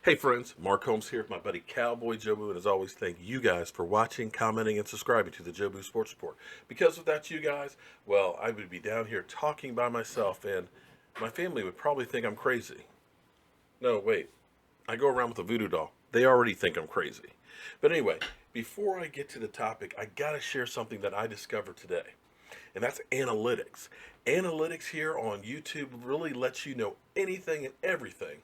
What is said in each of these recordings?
Hey friends, Mark Holmes here with my buddy CowboyJobu, and as always, thank you guys for watching, commenting, and subscribing to the Jobu Sports Report. Because without you guys, well, I would be down here talking by myself, and my family would probably think I'm crazy. No, wait, I go around with a voodoo doll. They already think I'm crazy. But anyway, before I get to the topic, I gotta share something that I discovered today, and that's analytics. Analytics here on YouTube really lets you know anything and everything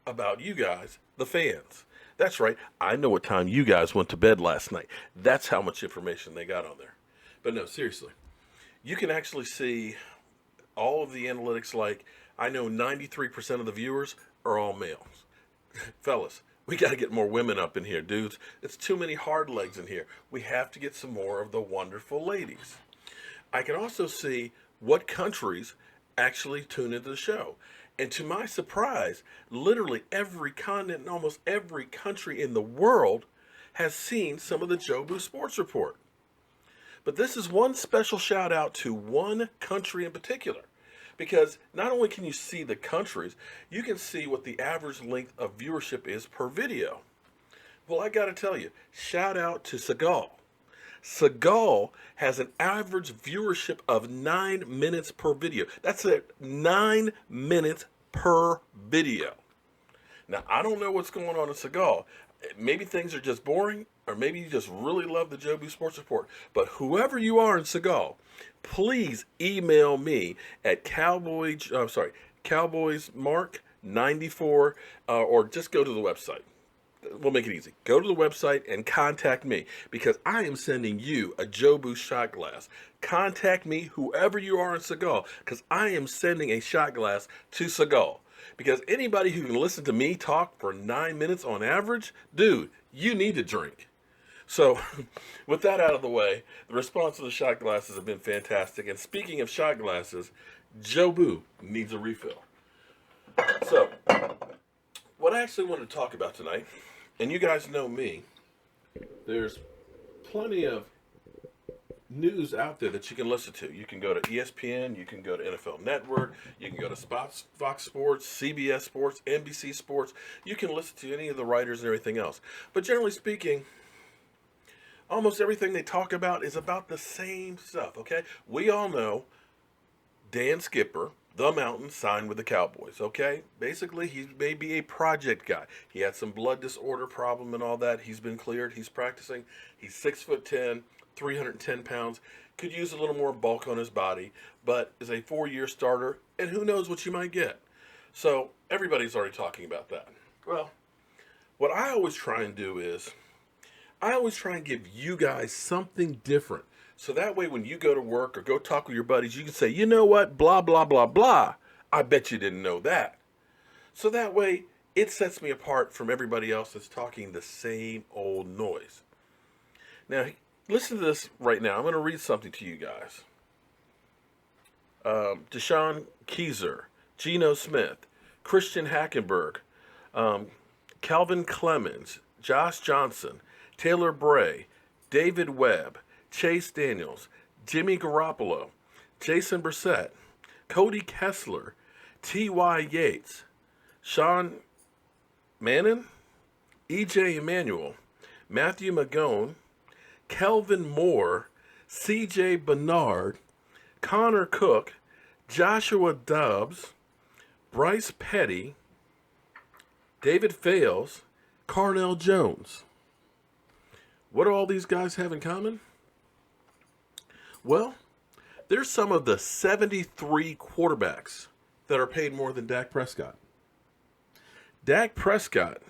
about you guys, the fans. That's right. I know what time you guys went to bed last night. That's how much information they got on there. But no, seriously, you can actually see all of the analytics. Like, I know 93% of the viewers are all males. Fellas, we got to get more women up in here, dudes. It's too many hard legs in here. We have to get some more of the wonderful ladies. I can also see what countries actually tune into the show. And to my surprise, literally every continent and almost every country in the world has seen some of the Jobu Sports Report. But this is one special shout out to one country in particular. Because not only can you see the countries, you can see what the average length of viewership is per video. Well, I got to tell you, shout out to Seagal. Seagal has an average viewership of 9 minutes per video. That's it, 9 minutes per video. Now, I don't know what's going on in Seagal. Maybe things are just boring, or maybe you just really love the Jobu Sports Report. But whoever you are in Seagal, please email me at cowboysmark94, or just go to the website. We'll make it easy. Go to the website and contact me because I am sending you a Jobu shot glass. Contact me, whoever you are in Seagal, because I am sending a shot glass to Seagal. Because anybody who can listen to me talk for 9 minutes on average, dude, you need to drink. So, with that out of the way, the response to the shot glasses have been fantastic. And speaking of shot glasses, Jobu needs a refill. So, what I actually wanted to talk about tonight, and you guys know me, there's plenty of news out there that you can listen to. You can go to ESPN, you can go to NFL Network, you can go to Fox Sports, CBS Sports, NBC Sports. You can listen to any of the writers and everything else. But generally speaking, almost everything they talk about is about the same stuff, okay? We all know Dan Skipper, the Mountain, signed with the Cowboys, okay? Basically, he may be a project guy. He had some blood disorder problem and all that. He's been cleared. He's practicing. He's 6'10", 310 pounds. Could use a little more bulk on his body, but is a 4-year starter, and who knows what you might get. So everybody's already talking about that. Well, what I always try and do is I always try and give you guys something different. So that way when you go to work or go talk with your buddies, you can say, you know what, blah, blah, blah, blah. I bet you didn't know that. So that way it sets me apart from everybody else that's talking the same old noise. Now, listen to this right now. I'm going to read something to you guys. Deshaun Keyser, Geno Smith, Christian Hackenberg, Calvin Clemens, Josh Johnson, Taylor Bray, David Webb, Chase Daniels, Jimmy Garoppolo, Jason Brissett, Cody Kessler, T.Y. Yates, Sean Mannon, E.J. Emanuel, Matthew Magone, Kelvin Moore, C.J. Bernard, Connor Cook, Joshua Dobbs, Bryce Petty, David Fales, Carnell Jones. What do all these guys have in common? Well, there's some of the 73 quarterbacks that are paid more than Dak Prescott. Dak Prescott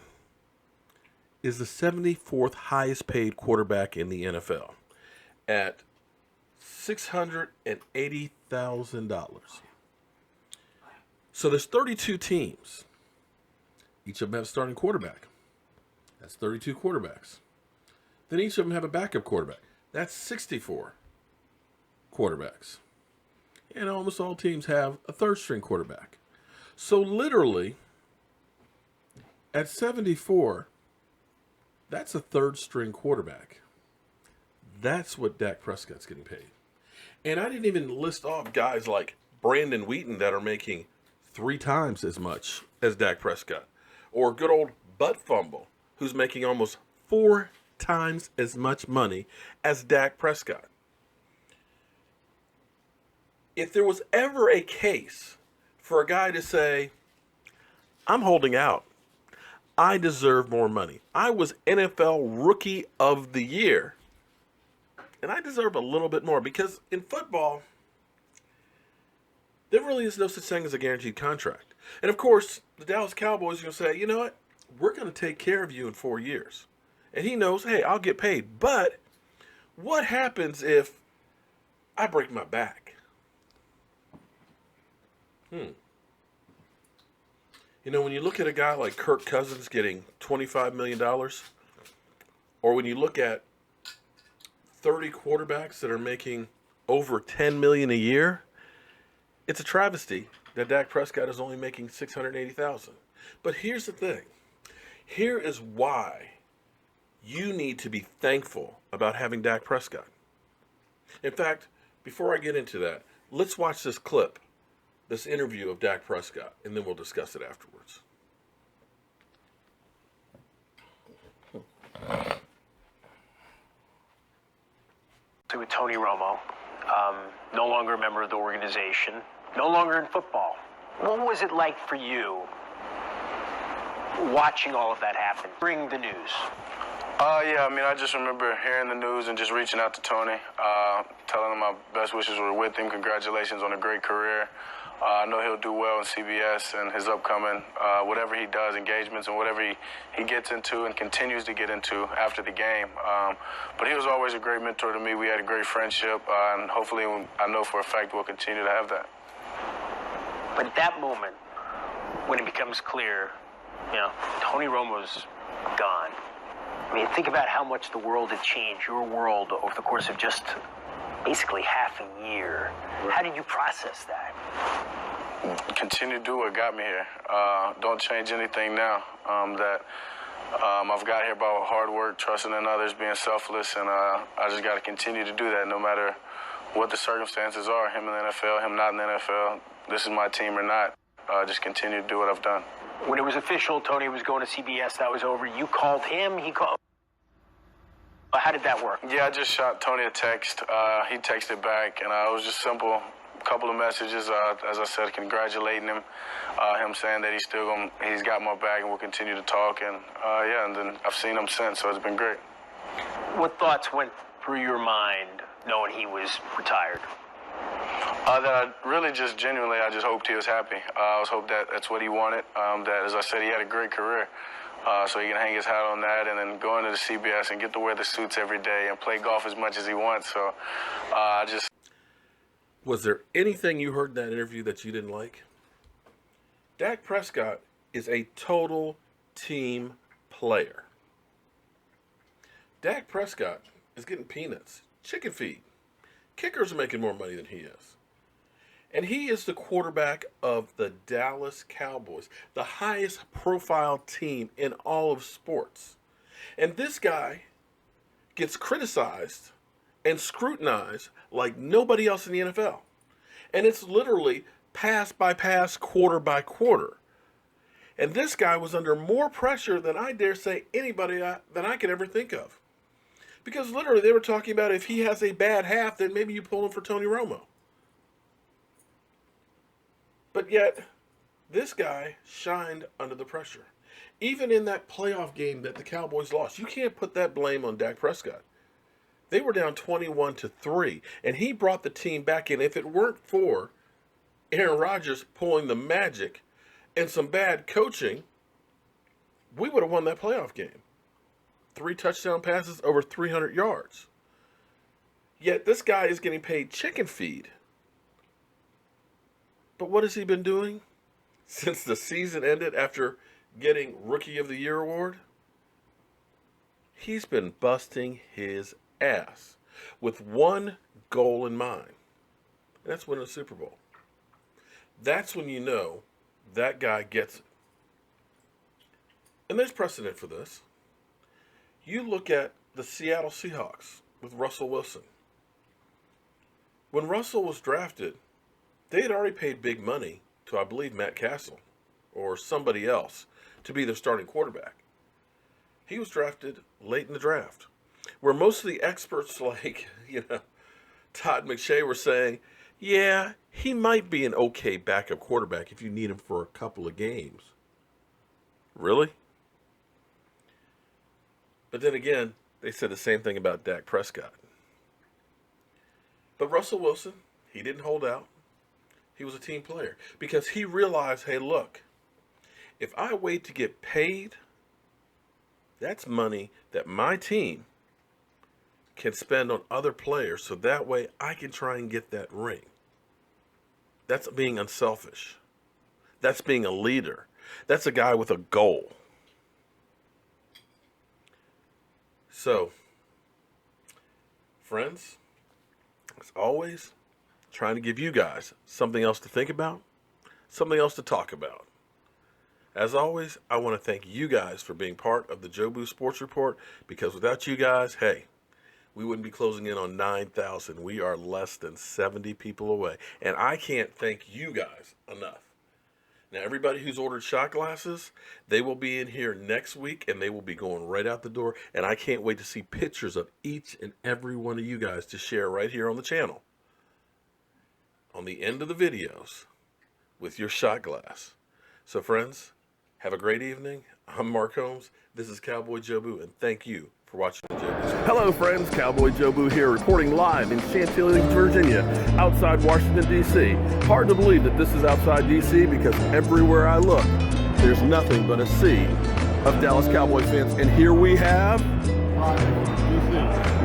is the 74th highest paid quarterback in the NFL at $680,000. So there's 32 teams. Each of them have a starting quarterback. That's 32 quarterbacks. Then each of them have a backup quarterback. That's 64 quarterbacks. And almost all teams have a third string quarterback. So literally, at 74, that's a third string quarterback. That's what Dak Prescott's getting paid. And I didn't even list off guys like Brandon Wheaton that are making 3 times as much as Dak Prescott. Or good old butt fumble who's making almost 4 times as much money as Dak Prescott. If there was ever a case for a guy to say, I'm holding out, I deserve more money. I was NFL Rookie of the Year, and I deserve a little bit more, because in football, there really is no such thing as a guaranteed contract. And of course, the Dallas Cowboys are going to say, you know what? We're going to take care of you in 4 years. And he knows, hey, I'll get paid. But what happens if I break my back? You know, when you look at a guy like Kirk Cousins getting $25 million, or when you look at 30 quarterbacks that are making over $10 million a year, it's a travesty that Dak Prescott is only making $680,000. But here's the thing. Here is why you need to be thankful about having Dak Prescott. In fact, before I get into that, let's watch this clip, this interview of Dak Prescott, and then we'll discuss it afterwards. With Tony Romo, no longer a member of the organization, no longer in football. What was it like for you watching all of that happen, hearing the news? Yeah, I mean, I just remember hearing the news and just reaching out to Tony, telling him my best wishes were with him. Congratulations on a great career. I know he'll do well in CBS and his upcoming, whatever he does, engagements and whatever he gets into and continues to get into after the game. But he was always a great mentor to me. We had a great friendship, and hopefully, I know for a fact we'll continue to have that. But at that moment, when it becomes clear, you know, Tony Romo's gone. I mean, think about how much the world had changed, your world, over the course of just basically half a year. How did you process that? Continue to do what got me here. Don't change anything now. I've got here by hard work, trusting in others, being selfless, and I just got to continue to do that no matter what the circumstances are. Him in the NFL, him not in the NFL, this is my team or not. Just continue to do what I've done. When it was official, Tony was going to CBS, that was over. You called him, he called. How did that work? Yeah, I just shot Tony a text. He texted back, and it was just simple. A couple of messages, as I said, congratulating him, him saying that he's got my back and we'll continue to talk. And yeah, and then I've seen him since, so it's been great. What thoughts went through your mind knowing he was retired? That I really just genuinely, I just hoped he was happy. I was hoping that that's what he wanted. That, as I said, he had a great career. So he can hang his hat on that and then go into the CBS and get to wear the suits every day and play golf as much as he wants. So just... Was there anything you heard in that interview that you didn't like? Dak Prescott is a total team player. Dak Prescott is getting peanuts, chicken feed. Kickers are making more money than he is. And he is the quarterback of the Dallas Cowboys, the highest profile team in all of sports. And this guy gets criticized and scrutinized like nobody else in the NFL. And it's literally pass by pass, quarter by quarter. And this guy was under more pressure than I dare say anybody that I could ever think of. Because literally they were talking about if he has a bad half, then maybe you pull him for Tony Romo. But yet, this guy shined under the pressure. Even in that playoff game that the Cowboys lost, you can't put that blame on Dak Prescott. They were down 21-3, and he brought the team back in. If it weren't for Aaron Rodgers pulling the magic and some bad coaching, we would have won that playoff game. 3 touchdown passes, over 300 yards. Yet this guy is getting paid chicken feed. But what has he been doing since the season ended after getting Rookie of the Year award? He's been busting his ass with one goal in mind. And that's winning a Super Bowl. That's when you know that guy gets it. And there's precedent for this. You look at the Seattle Seahawks with Russell Wilson. When Russell was drafted, they had already paid big money to, I believe, Matt Castle or somebody else to be their starting quarterback. He was drafted late in the draft, where most of the experts like, Todd McShay were saying, yeah, he might be an okay backup quarterback if you need him for a couple of games. Really? But then again, they said the same thing about Dak Prescott. But Russell Wilson, he didn't hold out. He was a team player because he realized, hey, look, if I wait to get paid, that's money that my team can spend on other players, so that way I can try and get that ring. That's being unselfish. That's being a leader. That's a guy with a goal. So, friends, as always, trying to give you guys something else to think about, something else to talk about. As always, I want to thank you guys for being part of the Jobu Sports Report, because without you guys, hey, we wouldn't be closing in on 9,000. We are less than 70 people away. And I can't thank you guys enough. Now, everybody who's ordered shot glasses, they will be in here next week, and they will be going right out the door. And I can't wait to see pictures of each and every one of you guys to share right here on the channel on the end of the videos with your shot glass. So, friends, have a great evening. I'm Mark Holmes. This is Cowboy Jobu, and thank you for watching the Jobu. Hello, friends. Cowboy Jobu here, reporting live in Chantilly, Virginia, outside Washington, D.C. Hard to believe that this is outside D.C. because everywhere I look, there's nothing but a sea of Dallas Cowboy fans. And here we have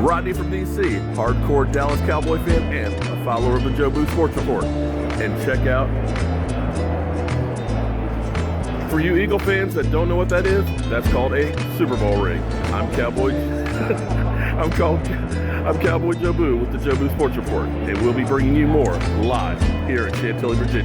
Rodney from D.C., hardcore Dallas Cowboy fan and a follower of the Jobu Sports Report. And check out, for you Eagle fans that don't know what that is, that's called a Super Bowl ring. I'm Cowboy Jobu with the Jobu Sports Report, and we'll be bringing you more live here in Chantilly, Virginia.